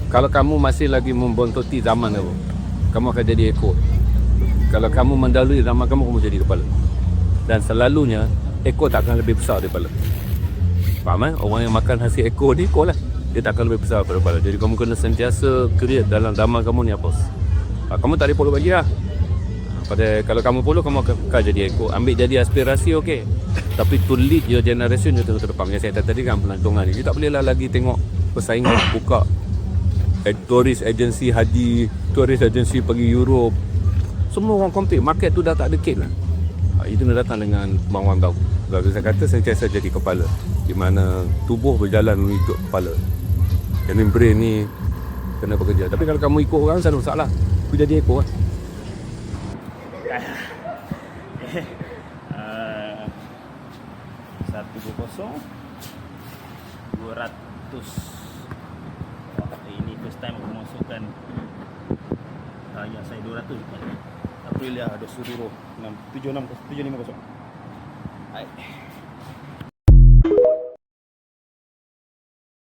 Kalau kamu masih lagi membontoti zaman kamu, kamu akan jadi ekor. Kalau kamu mendahului zaman kamu jadi kepala. Dan selalunya ekor tak akan lebih besar daripada kepala. Faham kan? Orang yang makan hasil ekor ni ekor lah. Dia tak akan lebih besar daripada kepala. Jadi kamu kena sentiasa create dalam zaman kamu ni apa. Kamu tak boleh follow bagi lah. Pada kalau kamu follow, kamu akan jadi ekor. Ambil jadi aspirasi okey. Tapi to lead your generation je terus ke depan. Yang saya tadi kan pelancongan ni. Kita tak boleh lah lagi tengok persaingan buka tourist agency haji, tourist agency pergi Europe. Semua orang compete. Market tu dah tak ada kek lah. Itu dah datang dengan kemauan baru. Kalau saya kata sentiasa jadi kepala, di mana tubuh berjalan mengikut kepala. Jadi brain ni kena bekerja. Tapi kalau kamu ikut orang, tak ada masalah. Aku jadi ekor lah. 120 200. Ini first time aku masukkan yang saya 200 Aprilia ada suruh 750. Hai.